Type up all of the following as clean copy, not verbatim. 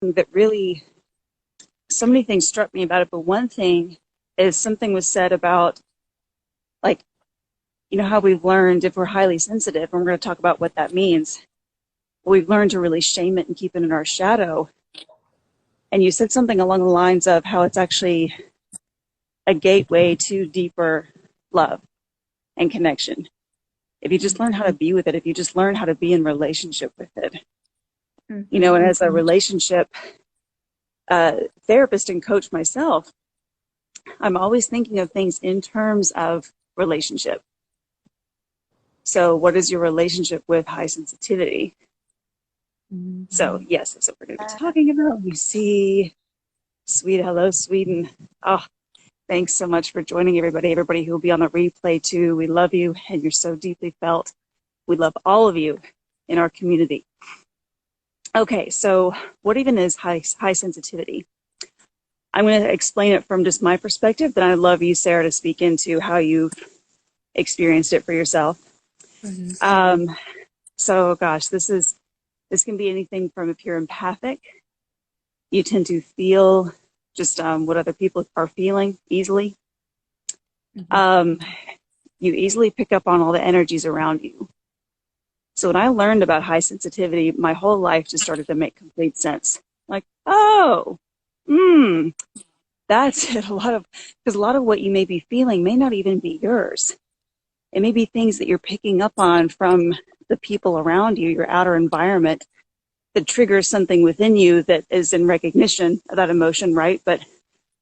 that really, so many things struck me about it, but one thing is something was said about, like, how we've learned if we're highly sensitive, and we're going to talk about what that means. We've learned to really shame it and keep it in our shadow. And you said something along the lines of how it's actually a gateway to deeper love and connection. If you just learn how to be with it, if you just learn how to be in relationship with it, and as a relationship therapist and coach myself, I'm always thinking of things in terms of relationship. So what is your relationship with high sensitivity? So yes, that's what we're going to be talking about. We see sweet hello, Sweden. Oh, thanks so much for joining everybody who will be on the replay too. We love you, and you're so deeply felt. We love all of you in our community. Okay, so what even is high sensitivity? I'm going to explain it from just my perspective, then I'd love you, Sarah, to speak into how you've experienced it for yourself. So gosh, this can be anything from if you're empathic, you tend to feel just what other people are feeling easily. You easily pick up on all the energies around you. So when I learned about high sensitivity, my whole life just started to make complete sense. Like, that's it. Because a lot of what you may be feeling may not even be yours. It may be things that you're picking up on from the people around you, your outer environment, that triggers something within you that is in recognition of that emotion, right? But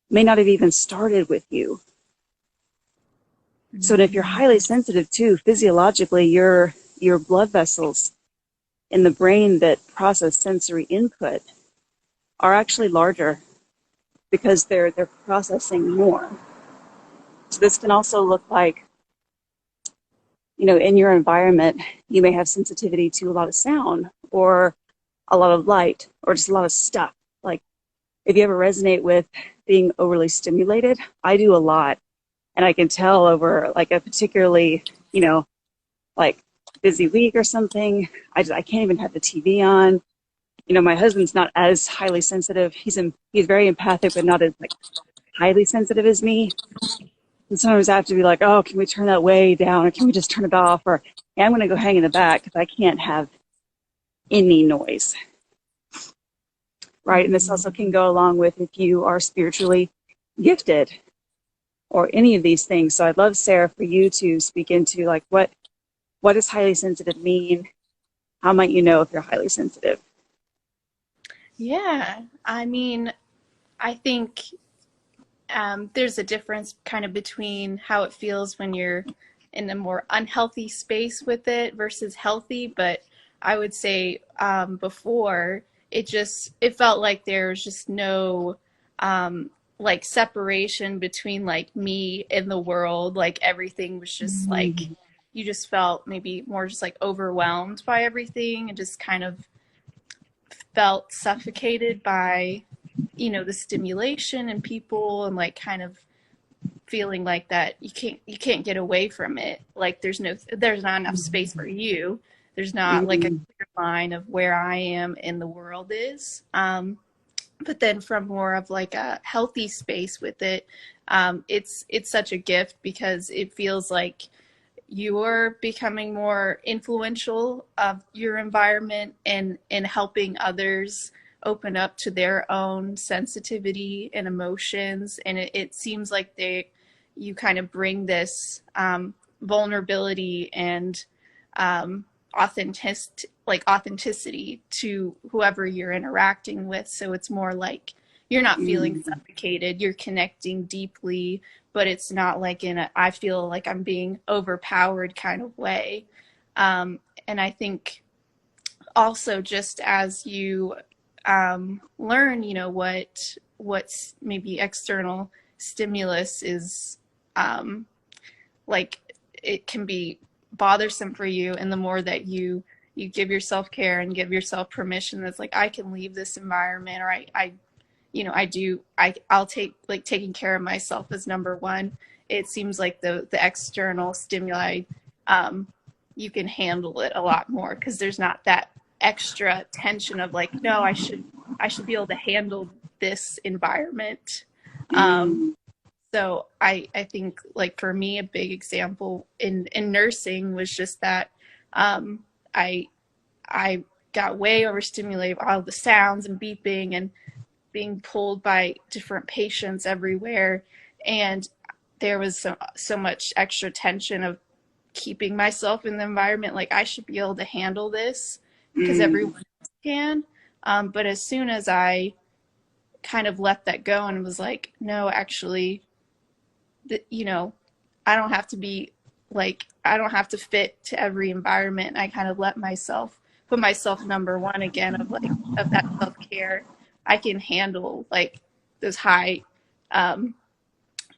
may not have even started with you. So if you're highly sensitive too, physiologically, your blood vessels in the brain that process sensory input are actually larger because they're processing more. So this can also look like, in your environment, you may have sensitivity to a lot of sound or a lot of light or just a lot of stuff. Like if you ever resonate with being overly stimulated, I do a lot. And I can tell over like a particularly, like busy week or something, I can't even have the TV on. My husband's not as highly sensitive. He's very empathic, but not as like highly sensitive as me. And sometimes I have to be like, oh, can we turn that way down, or can we just turn it off? Or hey, I'm going to go hang in the back because I can't have any noise. Right? And this also can go along with if you are spiritually gifted or any of these things. So I'd love, Sarah, for you to speak into like what does highly sensitive mean? How might you know if you're highly sensitive? Yeah, I mean, I think there's a difference kind of between how it feels when you're in a more unhealthy space with it versus healthy. But I would say before it felt like there's just no like separation between like me and the world. Like everything was just like, you just felt maybe more just like overwhelmed by everything and just kind of felt suffocated by the stimulation and people, and like kind of feeling like that you can't get away from it. Like there's not enough space for you. There's not like a clear line of where I am in the world is. But then from more of like a healthy space with it, it's such a gift because it feels like you're becoming more influential of your environment and helping others open up to their own sensitivity and emotions. And it seems like you kind of bring this vulnerability and authenticity to whoever you're interacting with. So it's more like you're not feeling suffocated, you're connecting deeply, but it's not like I feel like I'm being overpowered kind of way. And I think also just as you learn, what's maybe external stimulus is, like it can be bothersome for you, and the more that you give yourself care and give yourself permission, that's like, I can leave this environment, or I'll take like taking care of myself as number one. It seems like the external stimuli, you can handle it a lot more because there's not that extra tension of like, no, I should I should be able to handle this environment. Um, Mm. so I think like for me, a big example in nursing was just that um, I I got way overstimulated by all the sounds and beeping and being pulled by different patients everywhere, and there was so much extra tension of keeping myself in the environment. Like I should be able to handle this because Mm. everyone else can. But as soon as I kind of let that go and was like, no, actually, you know, I don't have to be like, I don't have to fit to every environment. I kind of let myself put myself number one again of like, of that self care. I can handle like those um,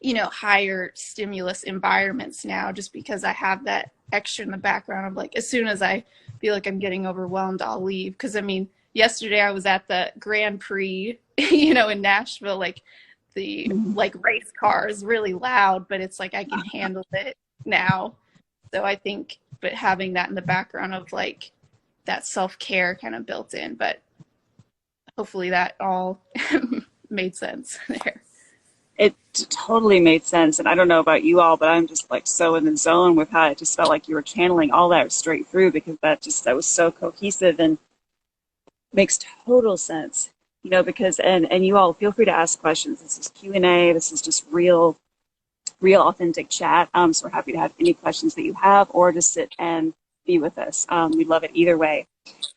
higher stimulus environments now just because I have that extra in the background of like, as soon as I feel like I'm getting overwhelmed, I'll leave. Cause I mean, yesterday I was at the Grand Prix, in Nashville, like the like race car is really loud, but it's like I can handle it now. So I think, but having that in the background of like that self care kind of built in, but hopefully that all made sense there. It totally made sense. And I don't know about you all, but I'm just like so in the zone with how it just felt like you were channeling all that straight through because that was so cohesive and makes total sense. Because and you all feel free to ask questions. This is Q&A. This is just real authentic chat. So we're happy to have any questions that you have or just sit and be with us. We'd love it either way.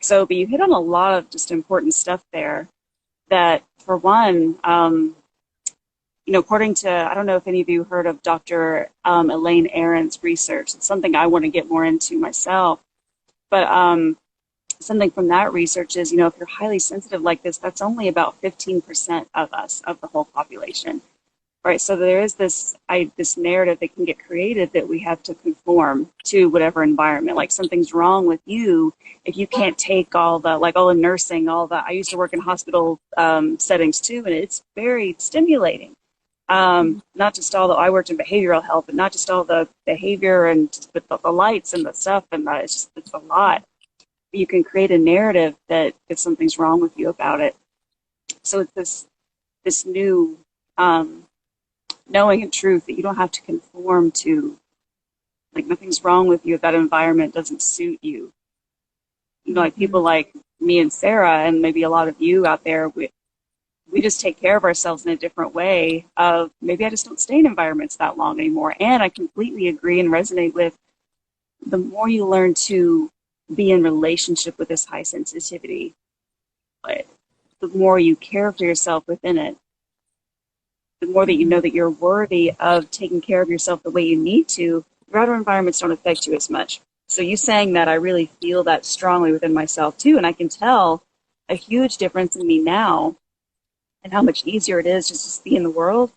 So, but you hit on a lot of just important stuff there that for one, according to, I don't know if any of you heard of Dr. Elaine Aron's research. It's something I want to get more into myself. But something from that research is, if you're highly sensitive like this, that's only about 15% of us, of the whole population. Right, so there is this narrative that can get created that we have to conform to whatever environment. Like something's wrong with you if you can't take all the nursing, all the. I used to work in hospital settings too, and it's very stimulating. Not just all the. I worked in behavioral health, but not just all the behavior and with the lights and the stuff, and it's a lot. You can create a narrative that if something's wrong with you about it. So it's this new. Knowing in truth that you don't have to conform to, like nothing's wrong with you if that environment doesn't suit you. Like people like me and Sarah and maybe a lot of you out there, we just take care of ourselves in a different way of maybe I just don't stay in environments that long anymore. And I completely agree and resonate with the more you learn to be in relationship with this high sensitivity, the more you care for yourself within it. The more that you know that you're worthy of taking care of yourself the way you need to, your outer environments don't affect you as much. So you saying that, I really feel that strongly within myself too. And I can tell a huge difference in me now and how much easier it is just to be in the world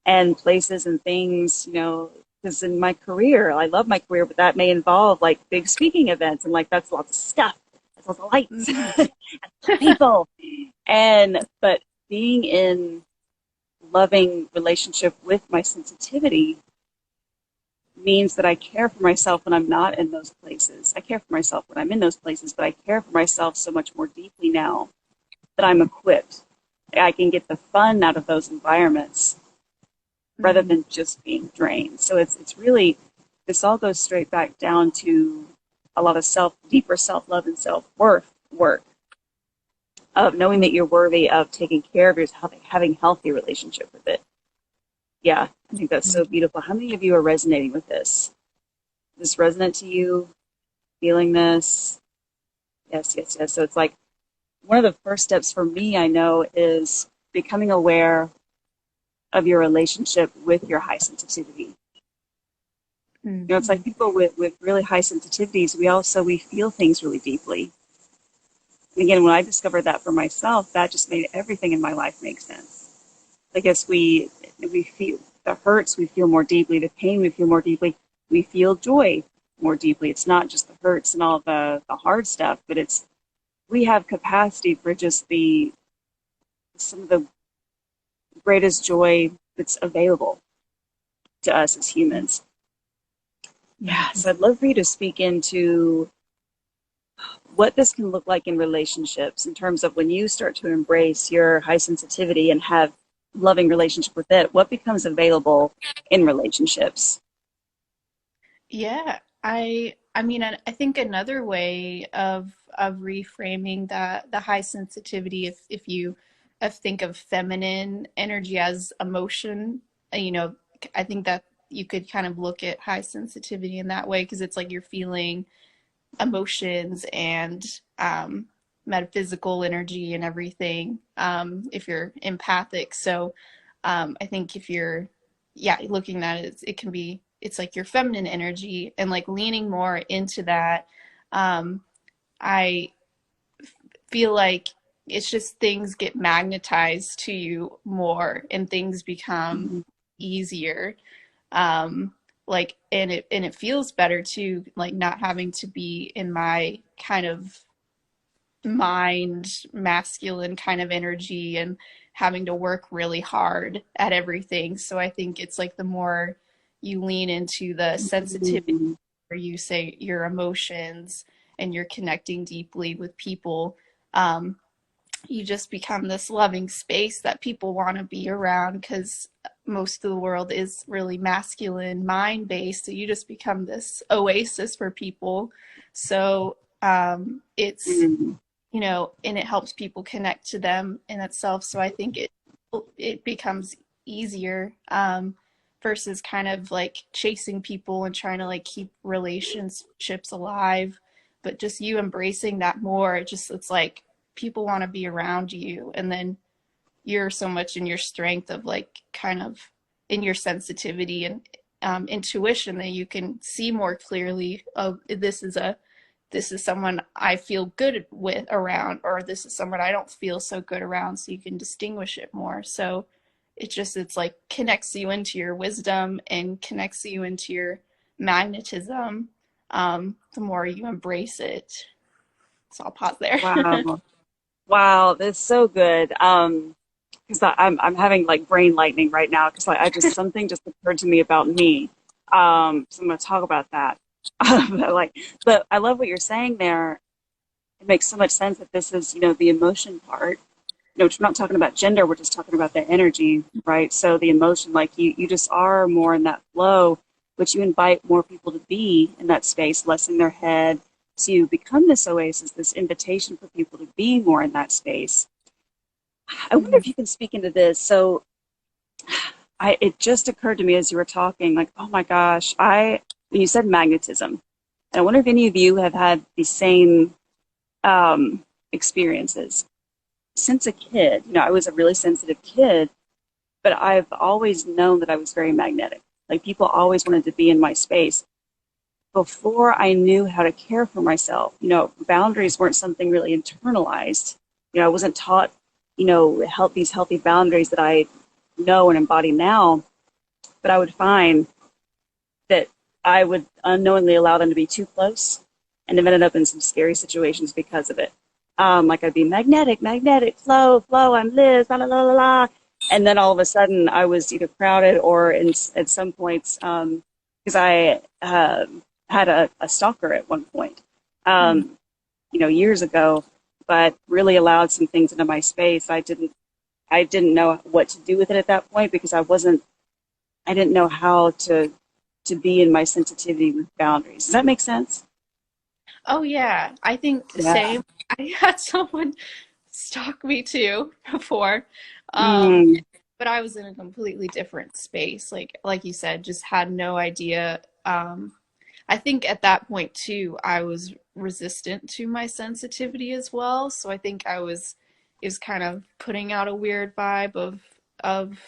and places and things, because in my career, I love my career, but that may involve like big speaking events and like that's lots of stuff. That's lots of lights, people. But being in loving relationship with my sensitivity means that I care for myself when I'm not in those places. I care for myself when I'm in those places, but I care for myself so much more deeply now that I'm equipped. I can get the fun out of those environments rather than just being drained. So it's really, this all goes straight back down to a lot of deeper self-love and self-worth work. Of knowing that you're worthy of taking care of yourself, having healthy relationship with it. Yeah, I think that's so beautiful. How many of you are resonating with this? Is this resonant to you? Feeling this? Yes. So it's like one of the first steps for me, I know, is becoming aware of your relationship with your high sensitivity. It's like people with really high sensitivities, we feel things really deeply. Again, when I discovered that for myself, that just made everything in my life make sense. I guess we feel the hurts, we feel more deeply. The pain, we feel more deeply. We feel joy more deeply. It's not just the hurts and all the hard stuff, but we have capacity for just some of the greatest joy that's available to us as humans. Yeah, so I'd love for you to speak into what this can look like in relationships in terms of when you start to embrace your high sensitivity and have loving relationship with it, what becomes available in relationships? Yeah, I mean, I think another way of reframing the high sensitivity, if you think of feminine energy as emotion, you know, I think that you could kind of look at high sensitivity in that way because it's like you're feeling emotions and metaphysical energy and everything, if you're empathic. So I think if you're, yeah, looking at it, it can be, it's like your feminine energy and like leaning more into that. I feel like it's just things get magnetized to you more and things become Mhm. easier. um like, and it feels better too, like not having to be in my kind of mind masculine kind of energy and having to work really hard at everything. So I think it's like the more you lean into the sensitivity, Mhm. where you say your emotions and you're connecting deeply with people, um, you just become this loving space that people want to be around because most of the world is really masculine mind based. So you just become this oasis for people. So it's, Mhm. you know, and it helps people connect to them in itself. So I think it becomes easier, versus kind of like chasing people and trying to like keep relationships alive. But just you embracing that more, it's like people want to be around you, and then you're so much in your strength of like kind of in your sensitivity and intuition that you can see more clearly, oh, this is someone I feel good with around, or this is someone I don't feel so good around, so you can distinguish it more. So it's like connects you into your wisdom and connects you into your magnetism, the more you embrace it. So I'll pause there. Wow. Wow, that's so good. Because I'm having like brain lightning right now because like I just something just occurred to me about me. So I'm gonna talk about that. But like, but I love what you're saying there. It makes so much sense that this is, the emotion part. We're not talking about gender, we're just talking about their energy, right? So the emotion, like you just are more in that flow, which you invite more people to be in that space, less in their head, to become this oasis, this invitation for people to be more in that space. I wonder Mhm. if you can speak into this. So it just occurred to me as you were talking, like, oh my gosh, when you said magnetism, and I wonder if any of you have had these same experiences. Since a kid, I was a really sensitive kid, but I've always known that I was very magnetic. Like people always wanted to be in my space. Before I knew how to care for myself, boundaries weren't something really internalized. I wasn't taught, these healthy boundaries that I know and embody now, but I would find that I would unknowingly allow them to be too close and have ended up in some scary situations because of it. Like I'd be magnetic, magnetic, flow, flow, I'm Liz, la la la la la. And then all of a sudden I was either crowded or at some points, because I had a stalker at one point, Mhm. years ago, but really allowed some things into my space. I didn't know what to do with it at that point because I didn't know how to be in my sensitivity with boundaries. Does that make sense? Oh yeah, I think Yeah. same. I had someone stalk me too before, um, Mm, but I was in a completely different space. Like you said, just had no idea. I think at that point too, I was resistant to my sensitivity as well. So I think I was is kind of putting out a weird vibe of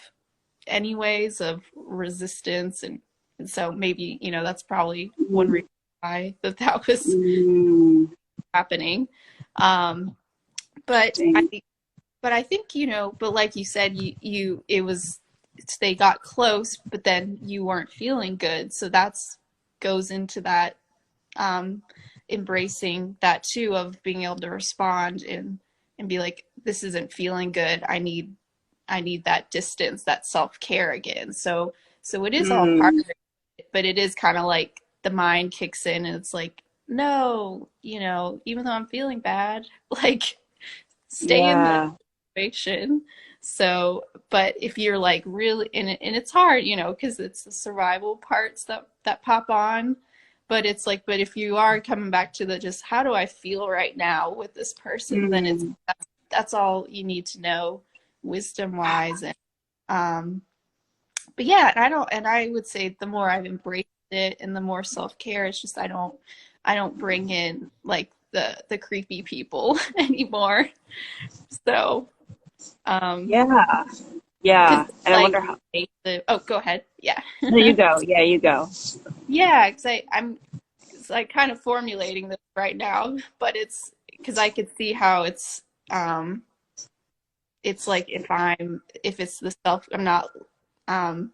anyways of resistance, and so maybe that's probably one mm, reason why that was mm, happening. Um, but I dang. but I think but like you said, you it was they got close, but then you weren't feeling good, so that's goes into that, um, embracing that too, of being able to respond and be like, this isn't feeling good. I need that distance, that self care again. So it is all part Mm, of it, but it is kind of like the mind kicks in and it's like, no, even though I'm feeling bad, like stay in the Yeah. situation. So, but if you're like really in it, and it's hard, because it's the survival parts that pop on. But it's like, but if you are coming back to the just how do I feel right now with this person, then Mm. that's all you need to know, wisdom wise. And but yeah, and I would say the more I've embraced it and the more self care, it's just I don't bring in like the creepy people anymore. So, Yeah. because Yeah. And I like wonder how. oh, go ahead. Yeah. No, you go. Yeah, you go. Yeah, because I'm it's like kind of formulating this right now, but it's because I could see how it's like if it's the self I'm not um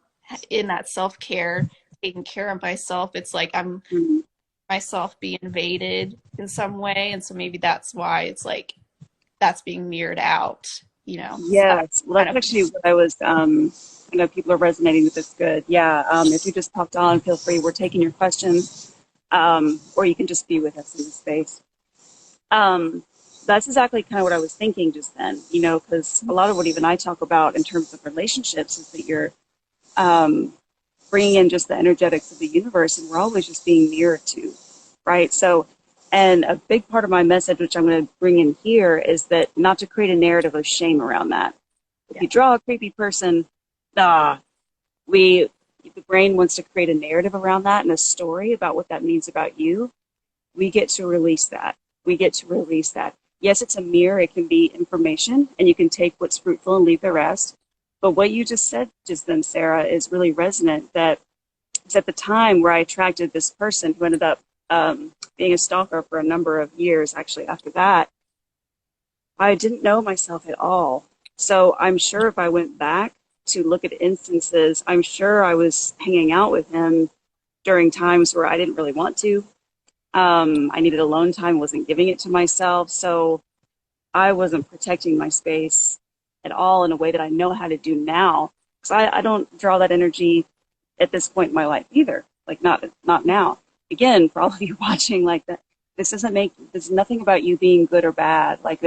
in that self care, taking care of myself, it's like I'm Mm. myself be invaded in some way, and so maybe that's why it's like that's being mirrored out. So that's Yes. Well, kind that's of actually what I was, I know people are resonating with this good. Yeah. If you just popped on, feel free. We're taking your questions, or you can just be with us in the space. Um, that's exactly kind of what I was thinking just then, because a lot of what even I talk about in terms of relationships is that you're um, bringing in just the energetics of the universe, and we're always just being mirrored to, right? So, and a big part of my message, which I'm going to bring in here, is that not to create a narrative of shame around that. If yeah. you draw a creepy person, ah, we the brain wants to create a narrative around that and a story about what that means about you. We get to release that. We get to release that. Yes, it's a mirror. It can be information, and you can take what's fruitful and leave the rest. But what you just said just then, Sarah, is really resonant. That it's at the time where I attracted this person who ended up being a stalker for a number of years. Actually, after that, I didn't know myself at all. So I'm sure if I went back to look at instances, I'm sure I was hanging out with him during times where I didn't really want to. I needed alone time, wasn't giving it to myself. So I wasn't protecting my space at all in a way that I know how to do now. Because I don't draw that energy at this point in my life either. Like not now. Again, for all of you watching, like that, this is nothing about you being good or bad. Like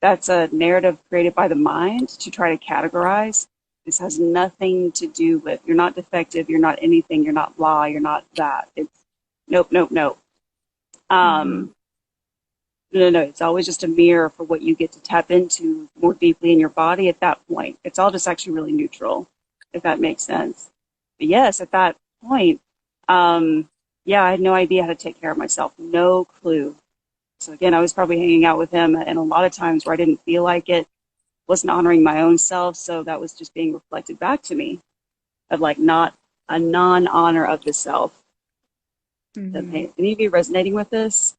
that's a narrative created by the mind to try to categorize. This has nothing to do with you're not defective, you're not anything, you're not blah, you're not that. It's nope, nope, nope. Mm-hmm. Um, no. It's always just a mirror for what you get to tap into more deeply in your body at that point. It's all just actually really neutral, if that makes sense. But yes, at that point, yeah, I had no idea how to take care of myself. No clue. So again, I was probably hanging out with him and a lot of times where I didn't feel like it, wasn't honoring my own self. So that was just being reflected back to me of like not a non-honor of the self. Mm-hmm. Any of you resonating with this?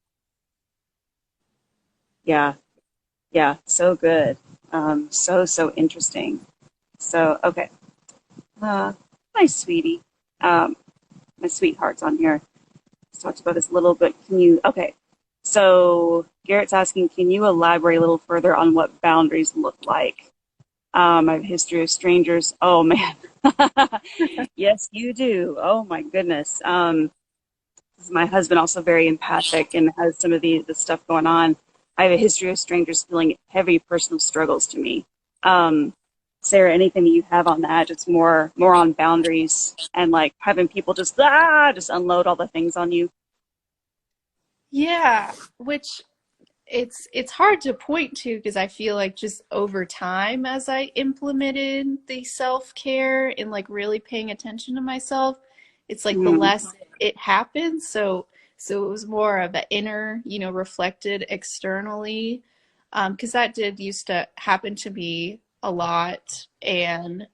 Yeah. Yeah, so good. So interesting. So, okay. Uh, my sweetie, um, my sweetheart's on here. Let's talk about this a little bit. Okay. So, Garrett's asking, can you elaborate a little further on what boundaries look like? I have a history of strangers. Oh, man. Yes, you do. Oh, my goodness. My husband also very empathic and has some of the stuff going on. I have a history of strangers feeling heavy personal struggles to me. Um, Sarah, anything that you have on that? Just more on boundaries and like having people just unload all the things on you. Yeah, which it's hard to point to because I feel like just over time as I implemented the self-care and like really paying attention to myself, it's like the Mm, less it happens. So it was more of an inner, reflected externally. Because that did used to happen to me a lot and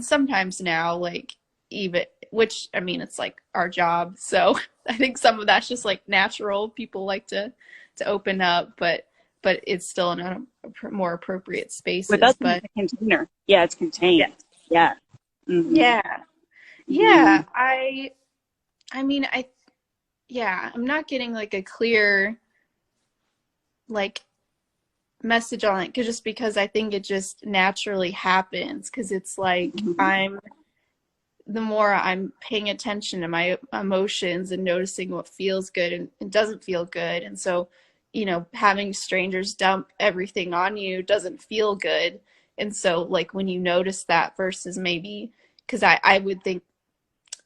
sometimes now like even which I mean it's like our job. So I think some of that's just like natural. People like to open up, but it's still in a more appropriate but spaces. that's in But the container. Yeah, it's yeah, contained. Yeah. Mm-hmm. yeah, Mm-hmm. yeah. I mean, yeah, I'm not getting like a clear like message on it, 'cause just because I think it just naturally happens, because it's like Mm-hmm. the more I'm paying attention to my emotions and noticing what feels good and doesn't feel good. And so, having strangers dump everything on you doesn't feel good. And so, like, when you notice that versus maybe, because I would think,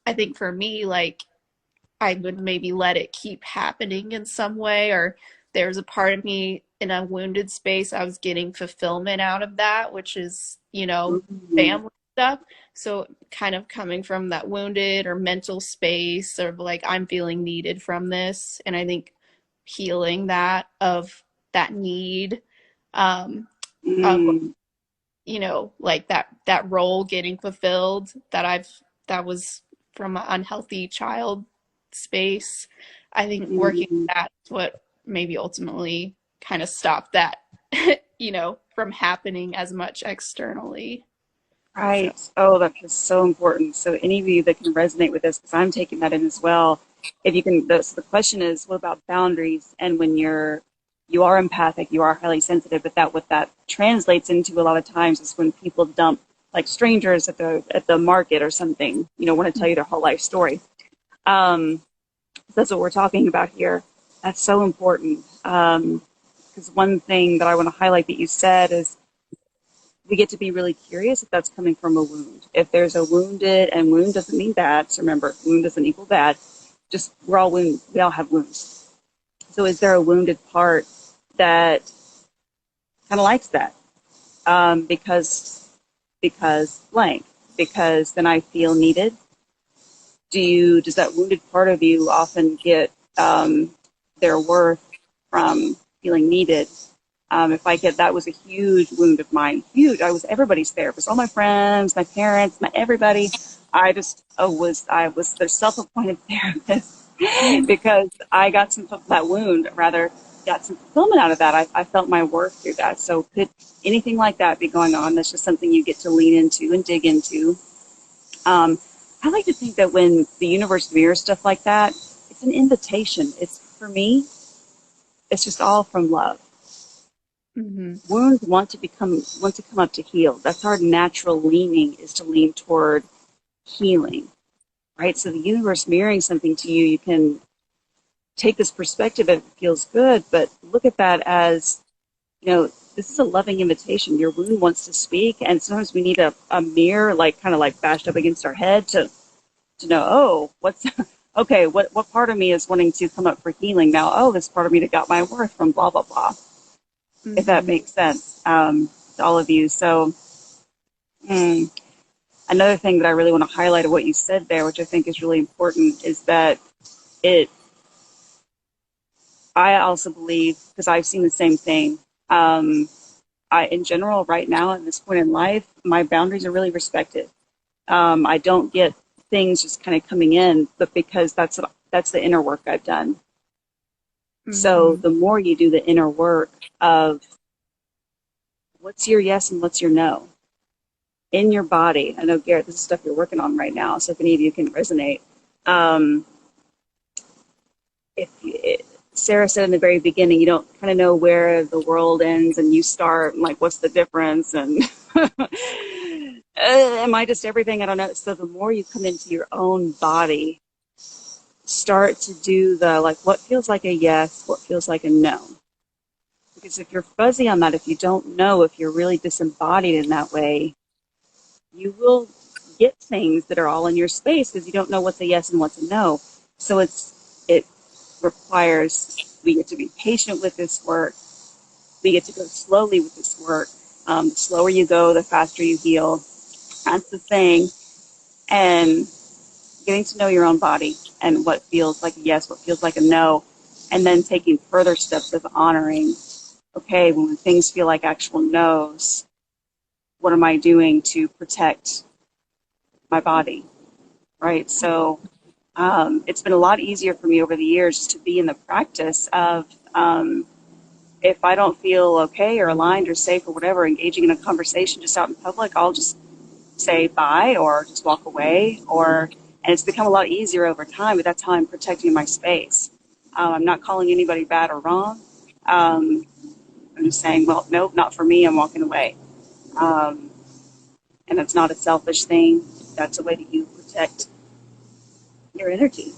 I think for me, like, I would maybe let it keep happening in some way, or there's a part of me in a wounded space. I was getting fulfillment out of that, which is, Mhm. family stuff. So kind of coming from that wounded or mental space of like, I'm feeling needed from this. And I think healing that of that need, um, of Mm. like that role getting fulfilled that was from an unhealthy child space. I think working Mhm. that's what maybe ultimately kind of stopped that, from happening as much externally. So, Right. Oh, that is so important. So any of you that can resonate with this, because I'm taking that in as well. If you can, so the question is, what about boundaries? And when you are empathic, you are highly sensitive, but that what that translates into a lot of times is when people dump like strangers at the market or something, want to tell you their whole life story. Um, that's what we're talking about here. That's so important. Because one thing that I want to highlight that you said is we get to be really curious if that's coming from a wound. If there's a wounded, and wound doesn't mean bad. So remember, wound doesn't equal bad. Just we're all wound. We all have wounds. So is there a wounded part that kind of likes that? Because blank. Because then I feel needed. Does that wounded part of you often get their worth from feeling needed? If I get that was a huge wound of mine, huge. I was everybody's therapist, all my friends, my parents, my everybody. I was their self-appointed therapist because I got some of that wound, rather got some fulfillment out of that. I felt my worth through that. So could anything like that be going on? That's just something you get to lean into and dig into. Um, I like to think that when the universe mirrors stuff like that, it's an invitation. It's for me, it's just all from love. mhm. Wounds want to come up to heal. That's our natural leaning, is to lean toward healing, right? So the universe mirroring something to you, you can take this perspective if it feels good, but look at that as, this is a loving invitation. Your wound wants to speak, and sometimes we need a mirror, like kind of like bashed up against our head to know, oh, what's okay, what part of me is wanting to come up for healing now? Oh, this part of me that got my worth from blah blah blah. If that Mhm. makes sense to all of you. So mm, another thing that I really want to highlight of what you said there, which I think is really important, is that it. I also believe, because I've seen the same thing. Um, in general, right now at this point in life, my boundaries are really respected. I don't get things just kind of coming in, but because that's the inner work I've done. So Mhm. the more you do the inner work of what's your yes and what's your no in your body. I know, Garrett, this is stuff you're working on right now. So if any of you can resonate, um, if it, Sarah said in the very beginning, you don't kind of know where the world ends and you start, and like, what's the difference? And am I just everything? I don't know. So the more you come into your own body, start to do the like, what feels like a yes, what feels like a no. Because if you're fuzzy on that, if you don't know, if you're really disembodied in that way, you will get things that are all in your space because you don't know what's a yes and what's a no. So it requires, we get to be patient with this work. We get to go slowly with this work. The slower you go, the faster you heal. That's the thing. And getting to know your own body and what feels like a yes, what feels like a no, and then taking further steps of honoring, okay, when things feel like actual no's, what am I doing to protect my body, right? So it's been a lot easier for me over the years just to be in the practice of if I don't feel okay or aligned or safe or whatever, engaging in a conversation just out in public, I'll just say bye or just walk away. And it's become a lot easier over time, but that's how I'm protecting my space. I'm not calling anybody bad or wrong. Um, I'm just saying, well, nope, not for me. I'm walking away. Um, and it's not a selfish thing. That's a way that you protect your energy.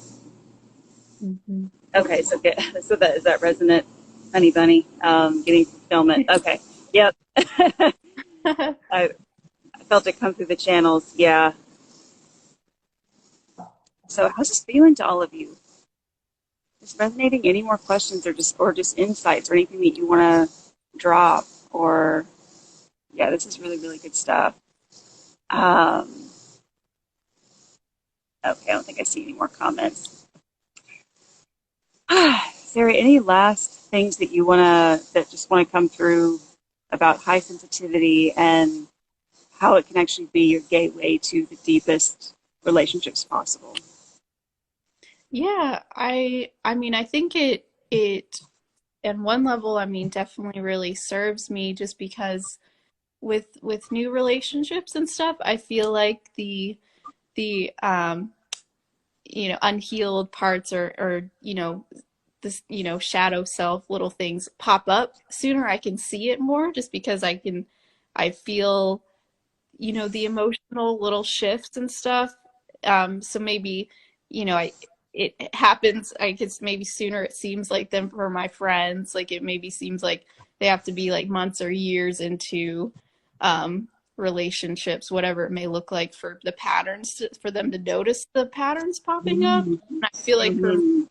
Mm-hmm. Okay, so good. So that is that resonant, honey bunny, getting fulfillment. Okay, yep. I felt it come through the channels. Yeah. So how's this feeling to all of you? Just resonating? Any more questions or just insights or anything that you want to drop? Or yeah, this is really really good stuff. Um, okay, I don't think I see any more comments. Sarah, any last things that you that just want to come through about high sensitivity and how it can actually be your gateway to the deepest relationships possible? Yeah, I mean, I think it on one level, I mean, definitely really serves me just because with new relationships and stuff, I feel like the unhealed parts or this shadow self little things pop up sooner. I can see it more just because I feel the emotional little shifts and stuff. So maybe I it happens, I guess, maybe sooner it seems like than for my friends. Like it maybe seems like they have to be like months or years into um relationships, whatever it may look like, for the patterns for them to notice the patterns popping up. And I feel like for Mm-hmm.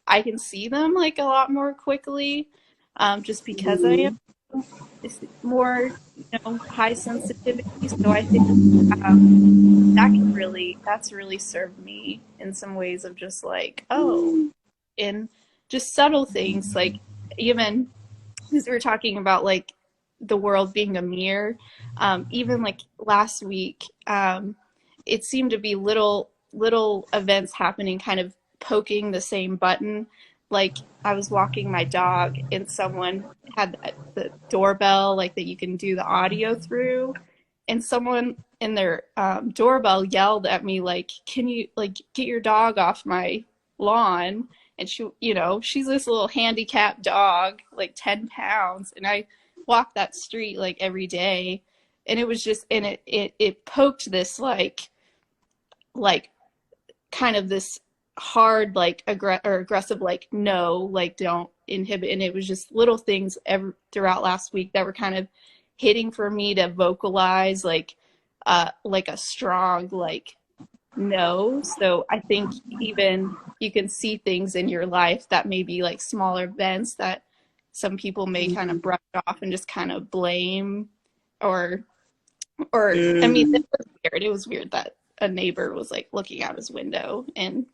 I can see them like a lot more quickly, just because I Mm-hmm. am more, high sensitivity. So I think um, that's really served me in some ways of just like, oh, in just subtle things, like even because we were talking about like the world being a mirror. Even like last week, it seemed to be little events happening, kind of poking the same button. Like I was walking my dog, and someone had the doorbell, like that you can do the audio through, and someone in their doorbell yelled at me like, "Can you like get your dog off my lawn?" And she's this little handicapped dog, like 10 pounds. And I walk that street like every day. And it was just, and it poked this like kind of this hard, like aggressive, like, no, like don't inhibit. And it was just little things throughout last week that were kind of hitting for me to vocalize like a strong, like, no. So I think even you can see things in your life that may be like smaller events that some people may kind of brush off and just kind of blame, or I mean, Mm-hmm. it was weird. It was weird that a neighbor was like looking out his window and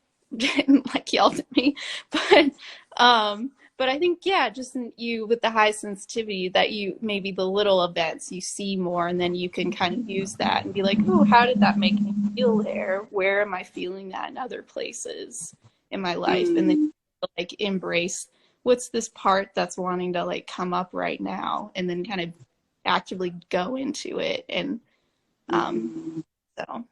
like yelled at me. But but I think, yeah, just you with the high sensitivity, that you maybe the little events you see more, and then you can kind of use that and be like, oh, how did that make me feel there? Where am I feeling that in other places in my life? And then Mm-hmm. like embrace what's this part that's wanting to like come up right now, and then kind of actively go into it. And um so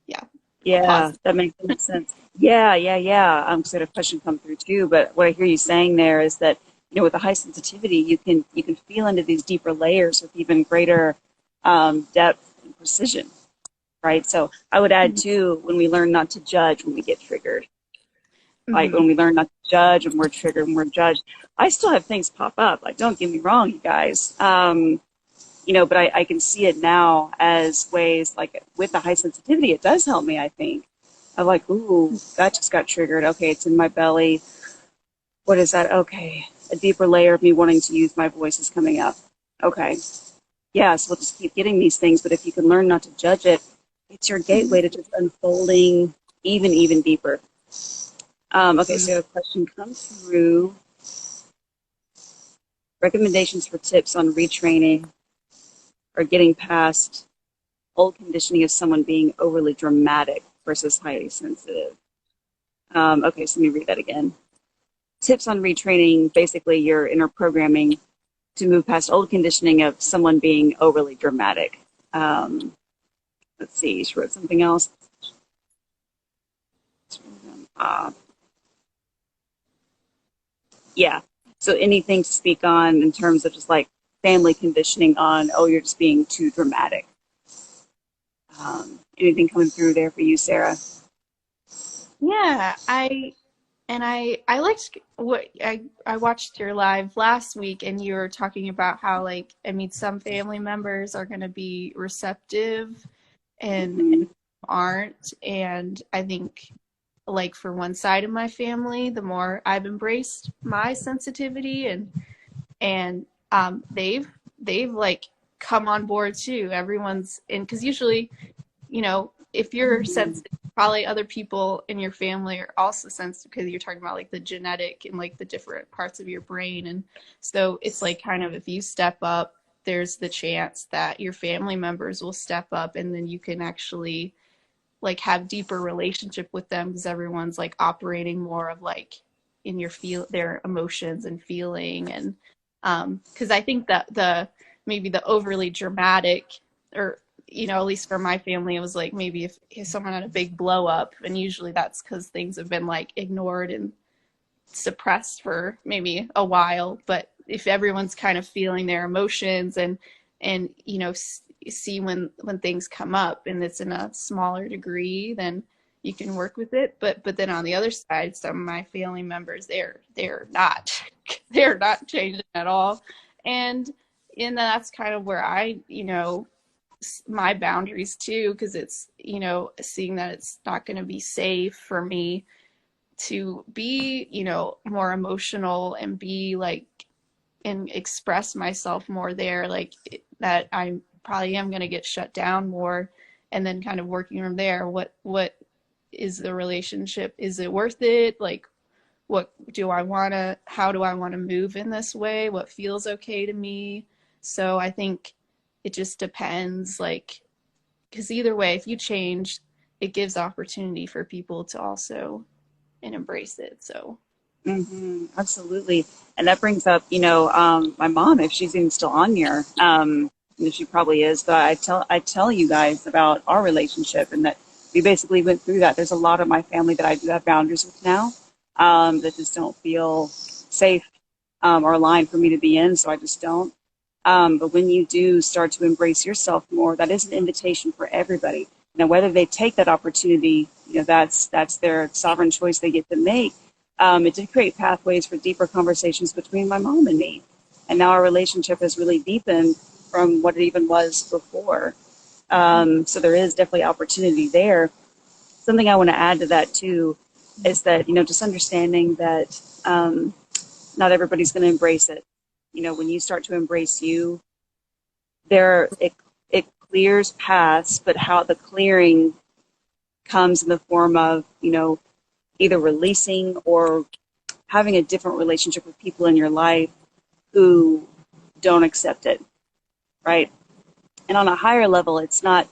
yeah, I'll Yeah, pause. that makes sense. Yeah, yeah, yeah. So I had a question come through too, but what I hear you saying there is that, with the high sensitivity, you can feel into these deeper layers with even greater depth and precision, right? So I would add too, when we learn not to judge when we get triggered, like Mm-hmm. when we learn not to judge when we're triggered, when we're judged. I still have things pop up. Like, don't get me wrong, you guys. But I can see it now as ways like with the high sensitivity, it does help me, I think. I'm like, ooh, that just got triggered. Okay, it's in my belly. What is that? Okay, a deeper layer of me wanting to use my voice is coming up. Okay, yes, we'll just keep getting these things, but if you can learn not to judge it, it's your gateway to just unfolding even deeper. Okay, so a question comes through. Recommendations for tips on retraining or getting past old conditioning of someone being overly dramatic versus highly sensitive. Okay, so let me read that again. Tips on retraining, basically your inner programming to move past old conditioning of someone being overly dramatic. Let's see, she wrote something else. Uh, yeah, so anything to speak on in terms of just like family conditioning on, oh, you're just being too dramatic. Anything coming through there for you, Sarah? Yeah, I liked what I watched your live last week, and you were talking about how, like, I mean, some family members are going to be receptive and Mm-hmm. aren't. And I think, like, for one side of my family, the more I've embraced my sensitivity, and they've like come on board too. Everyone's in, because usually, if you're Mm-hmm. sensitive, probably other people in your family are also sensitive, because you're talking about like the genetic and like the different parts of your brain. And so it's like, kind of, if you step up, there's the chance that your family members will step up, and then you can actually like have deeper relationship with them, because everyone's like operating more of like in their emotions and feeling. And because I think that the maybe the overly dramatic, or at least for my family, it was like, maybe if someone had a big blow up, and usually that's because things have been like ignored and suppressed for maybe a while. But if everyone's kind of feeling their emotions, and see when things come up, and it's in a smaller degree, then you can work with it. But then on the other side, some of my family members, they're not they're not changing at all. And that's kind of where I, my boundaries too, because it's, seeing that it's not going to be safe for me to be, more emotional and be like, and express myself more there, like, that I probably am going to get shut down more. And then kind of working from there, what is the relationship? Is it worth it? Like, how do I want to move in this way? What feels okay to me? So I think it just depends, like, because either way, if you change, it gives opportunity for people to also and embrace it. So. Mm-hmm. Absolutely. And that brings up, my mom, if she's even still on here, she probably is, but I tell you guys about our relationship, and that we basically went through that. There's a lot of my family that I do have boundaries with now, that just don't feel safe, or aligned for me to be in. So I just don't. But when you do start to embrace yourself more, that is an invitation for everybody. Now, whether they take that opportunity, that's their sovereign choice they get to make. It did create pathways for deeper conversations between my mom and me. And now our relationship has really deepened from what it even was before. So there is definitely opportunity there. Something I want to add to that too is that, just understanding that, not everybody's going to embrace it. When you start to embrace you, it clears paths, but how the clearing comes in the form of, either releasing or having a different relationship with people in your life who don't accept it, right? And on a higher level, it's not,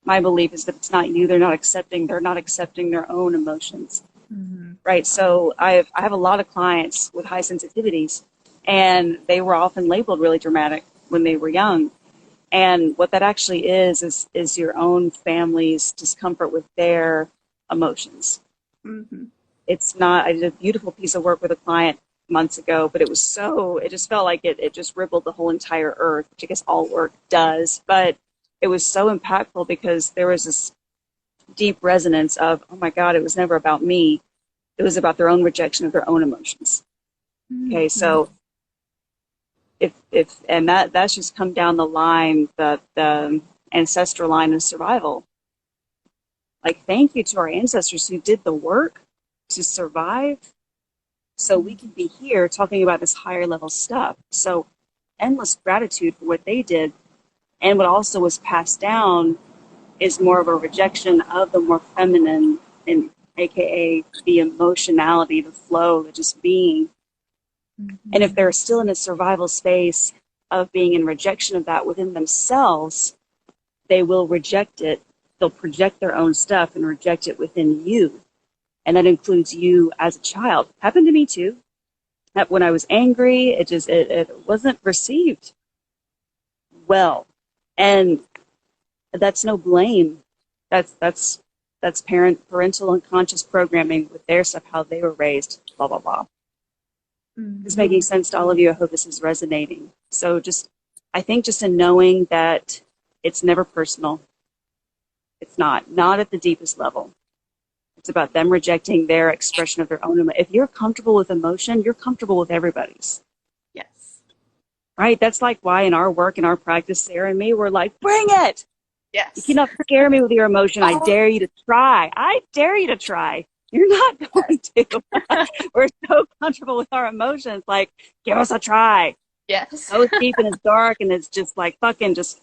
my belief is that it's not you, they're not accepting their own emotions, Mm-hmm. right? So I have a lot of clients with high sensitivities, and they were often labeled really dramatic when they were young. And what that actually is your own family's discomfort with their emotions. Mm-hmm. It's not, I did a beautiful piece of work with a client months ago, but it just felt like it just rippled the whole entire earth, which I guess all work does. But it was so impactful because there was this deep resonance of, oh my God, it was never about me. It was about their own rejection of their own emotions. Okay, Mm-hmm. so if and that's just come down the line, the ancestral line of survival. Like, thank you to our ancestors who did the work to survive, so we can be here talking about this higher level stuff. So endless gratitude for what they did. And what also was passed down is more of a rejection of the more feminine, and aka the emotionality, the flow, the just being. And if Mm-hmm. they're still in a survival space of being in rejection of that within themselves, they will reject it. They'll project their own stuff and reject it within you. And that includes you as a child. Happened to me too. That when I was angry, it wasn't received well. And that's no blame. That's parental unconscious programming with their stuff, how they were raised, blah, blah, blah. It's Mm-hmm. making sense to all of you. I hope this is resonating. So I think just in knowing that it's never personal, It's not at the deepest level. It's about them rejecting their expression of their own emotion. If you're comfortable with emotion, you're comfortable with everybody's. Yes. Right? That's like why in our work, in our practice, Sarah and me, we're like, bring it! You Yes. cannot scare me with your emotion. I dare you to try. I dare you to try. You're not going to. We're so comfortable with our emotions. Like, give us a try. Yes. Go deep and it's dark and it's just like fucking just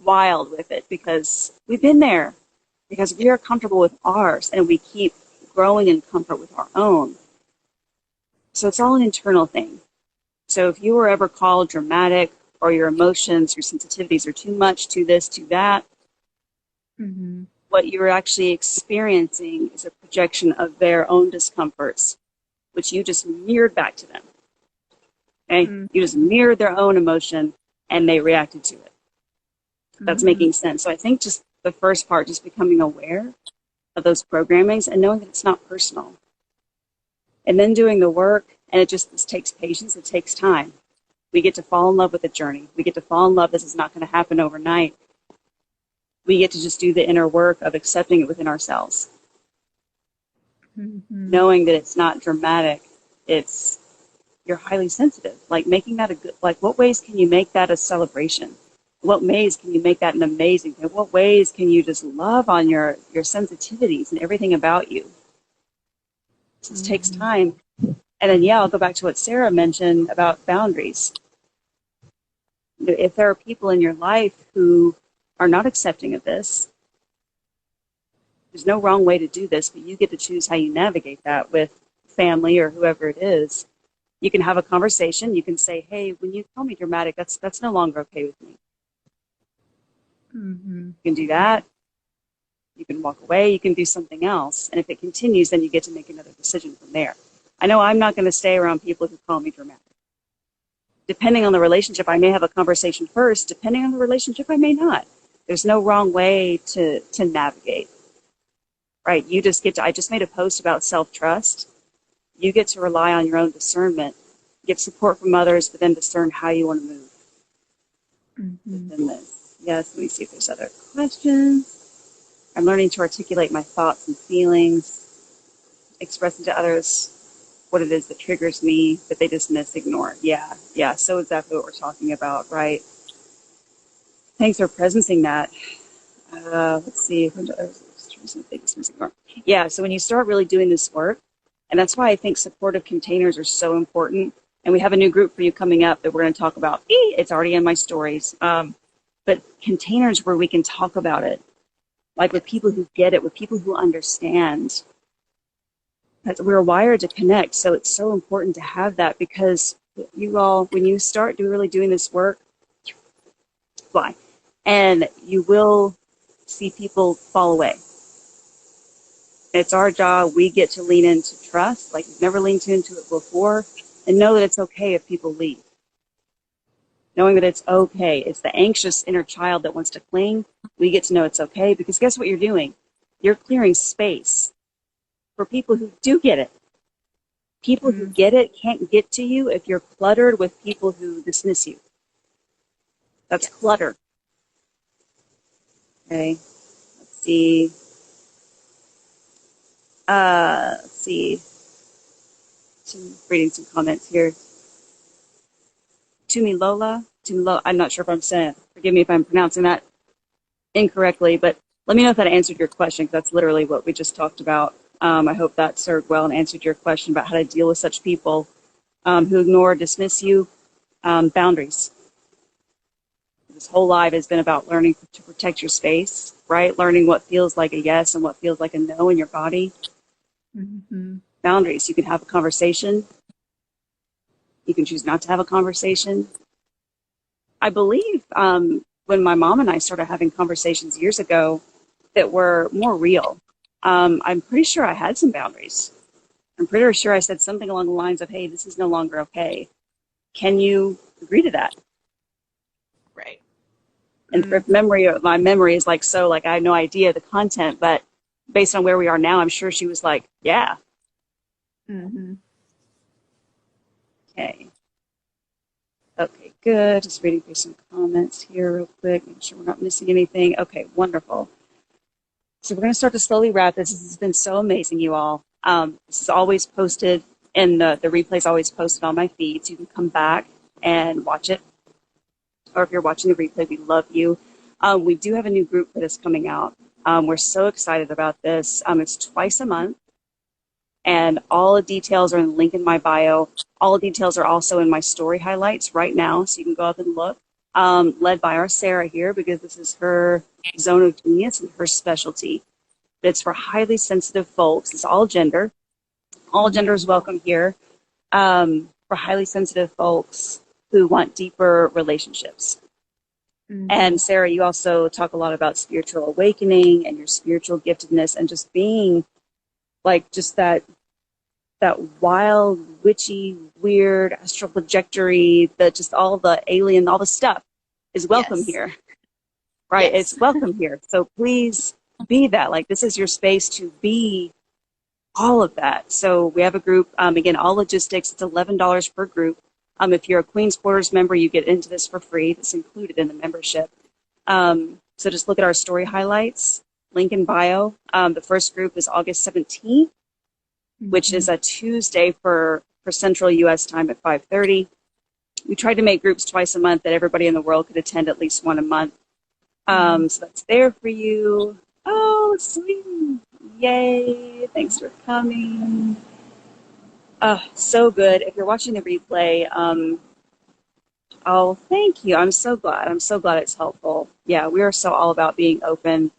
wild with it because we've been there. Because we are comfortable with ours and we keep growing in comfort with our own. So it's all an internal thing. So if you were ever called dramatic or your emotions, your sensitivities are too much, too this, too that, Mm-hmm. what you're actually experiencing is a projection of their own discomforts, which you just mirrored back to them. Okay? Mm-hmm. You just mirrored their own emotion and they reacted to it. That's Mm-hmm. making sense. So I think just the first part, just becoming aware of those programmings and knowing that it's not personal. And then doing the work, and this takes patience, it takes time. We get to fall in love with the journey. We get to fall in love. This is not going to happen overnight. We get to just do the inner work of accepting it within ourselves. Mm-hmm. Knowing that it's not dramatic, you're highly sensitive. Like making that what ways can you make that a celebration? What ways can you make that an amazing thing? What ways can you just love on your sensitivities and everything about you? So it takes time. And then, I'll go back to what Sarah mentioned about boundaries. If there are people in your life who are not accepting of this, there's no wrong way to do this, but you get to choose how you navigate that with family or whoever it is. You can have a conversation. You can say, hey, when you call me dramatic, that's no longer okay with me. Mm-hmm. You can do that. You can walk away. You can do something else. And if it continues, then you get to make another decision from there. I know I'm not going to stay around people who call me dramatic. Depending on the relationship, I may have a conversation first. Depending on the relationship, I may not. There's no wrong way to navigate. Right? I just made a post about self-trust. You get to rely on your own discernment, get support from others, but then discern how you want to move within this. Yes, let me see if there's other questions. I'm learning to articulate my thoughts and feelings, expressing to others what it is that triggers me, that they dismiss, ignore. Yeah, so exactly what we're talking about, right? Thanks for presencing that. Let's see. Yeah, so when you start really doing this work, and that's why I think supportive containers are so important. And we have a new group for you coming up that we're going to talk about. It's already in my stories. But containers where we can talk about it, like with people who get it, with people who understand. We're wired to connect, so it's so important to have that because you all, when you start really doing this work, fly, and you will see people fall away. It's our job. We get to lean into trust, like we've never leaned into it before, and know that it's okay if people leave. Knowing that it's okay. It's the anxious inner child that wants to cling. We get to know it's okay because guess what you're doing? You're clearing space for people who do get it. People who get it can't get to you if you're cluttered with people who dismiss you. That's clutter. Okay. Let's see. Reading some comments here. Tumilola, I'm not sure if I'm saying it. Forgive me if I'm pronouncing that incorrectly, but let me know if that answered your question, because that's literally what we just talked about. I hope that served well and answered your question about how to deal with such people who ignore or dismiss you. Boundaries. This whole life has been about learning to protect your space, right? Learning what feels like a yes and what feels like a no in your body. Mm-hmm. Boundaries. You can have a conversation. You can choose not to have a conversation. I believe when my mom and I started having conversations years ago that were more real, I'm pretty sure I had some boundaries. I'm pretty sure I said something along the lines of, hey, this is no longer okay. Can you agree to that? Right. And my memory is like I have no idea the content, but based on where we are now, I'm sure she was like, yeah. Mm-hmm. Okay. Okay, good. Just reading through some comments here real quick, make sure we're not missing anything. Okay, wonderful. So we're going to start to slowly wrap this. This has been so amazing, you all. This is always posted, and the replay is always posted on my feed, so you can come back and watch it. Or if you're watching the replay, we love you. We do have a new group for this coming out. We're so excited about this. It's twice a month, and all the details are in the link in my bio. All the details are also in my story highlights right now, so you can go up and look. Led by our Sarah here, because this is her zone of genius and her specialty. But it's for highly sensitive folks. It's all gender. All gender is welcome here. For highly sensitive folks who want deeper relationships. Mm-hmm. And Sarah, you also talk a lot about spiritual awakening and your spiritual giftedness and just being like just that wild, witchy, weird astral trajectory, that just all the alien, all the stuff is welcome here. Right? Yes. It's welcome here. So please be that. Like, this is your space to be all of that. So we have a group, again, all logistics, it's $11 per group. If you're a Queen's Quarters member, you get into this for free. That's included in the membership. So just look at our story highlights, link in bio. The first group is August 17th, which is a Tuesday for Central U.S. time at 5:30. We tried to make groups twice a month that everybody in the world could attend at least one a month. So that's there for you. Oh, sweet. Yay. Thanks for coming. So good. If you're watching the replay, oh, thank you. I'm so glad. I'm so glad it's helpful. Yeah, we are so all about being open.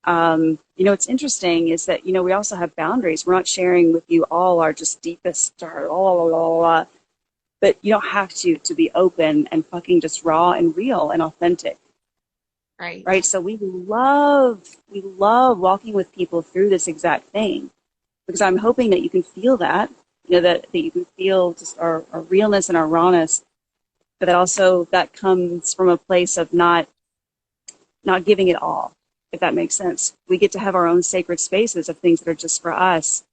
What's interesting is that, we also have boundaries. We're not sharing with you all our just deepest, but you don't have to be open and fucking just raw and real and authentic. Right. So we love walking with people through this exact thing, because I'm hoping that you can feel that, that you can feel just our realness and our rawness, but that also that comes from a place of not giving it all, if that makes sense. We get to have our own sacred spaces of things that are just for us,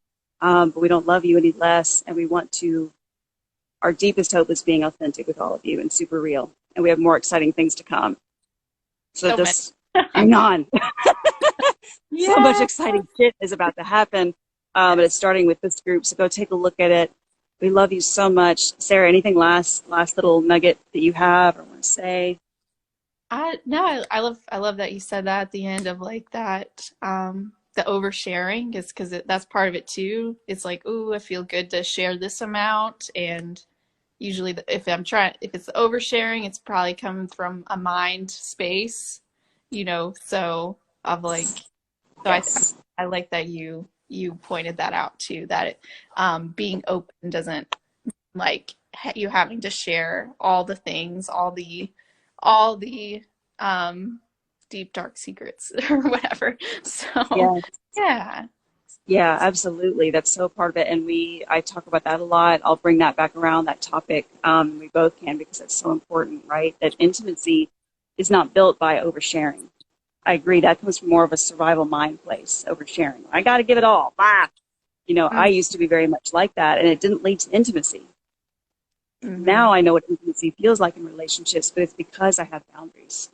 but we don't love you any less, and we want to. Our deepest hope is being authentic with all of you and super real, and we have more exciting things to come. So just hang on. So much exciting shit is about to happen. But it's starting with this group. So go take a look at it. We love you so much. Sarah, anything last little nugget that you have or want to say? No, I love that you said that at the end of like that, the oversharing is because that's part of it too. It's like, ooh, I feel good to share this amount. And usually if it's oversharing, it's probably coming from a mind space, so of like, so yes. I like that you pointed that out too, that being open doesn't like you having to share all the things, all the deep dark secrets or whatever. So yeah, absolutely. That's so part of it. And I talk about that a lot. I'll bring that back around, that topic. We both can, because it's so important, right? That intimacy is not built by oversharing. I agree. That comes from more of a survival mind place, oversharing. I got to give it all. I used to be very much like that, and it didn't lead to intimacy. Now I know what intimacy feels like in relationships, but it's because I have boundaries.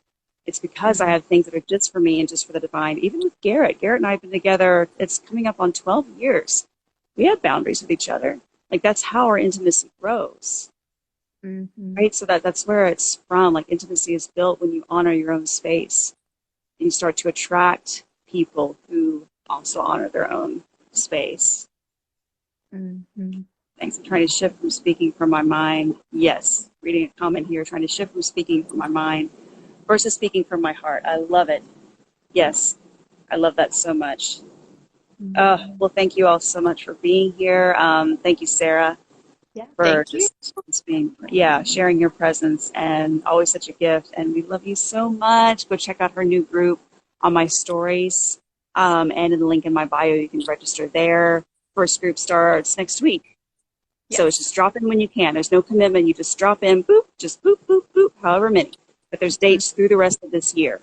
It's because I have things that are just for me and just for the divine. Even with Garrett and I have been together, it's coming up on 12 years. We have boundaries with each other. Like, that's how our intimacy grows. Right? So that's where it's from. Like, intimacy is built when you honor your own space. And you start to attract people who also honor their own space. Thanks. I'm trying to shift from speaking from my mind. Yes. Reading a comment here, trying to shift from speaking from my mind versus speaking from my heart. I love it. Yes. I love that so much. Well, thank you all so much for being here. Thank you, Sarah, for just being, sharing your presence, and always such a gift. And we love you so much. Go check out her new group on my stories, and in the link in my bio, you can register there. First group starts next week. So it's just drop in when you can. There's no commitment. You just drop in, boop, just boop, boop, boop, however many. But there's dates through the rest of this year.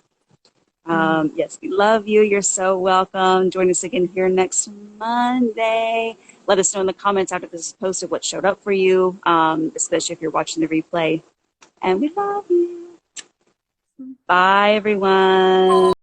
Yes, we love you. You're so welcome. Join us again here next Monday. Let us know in the comments after this is posted what showed up for you, especially if you're watching the replay. And we love you. Bye, everyone.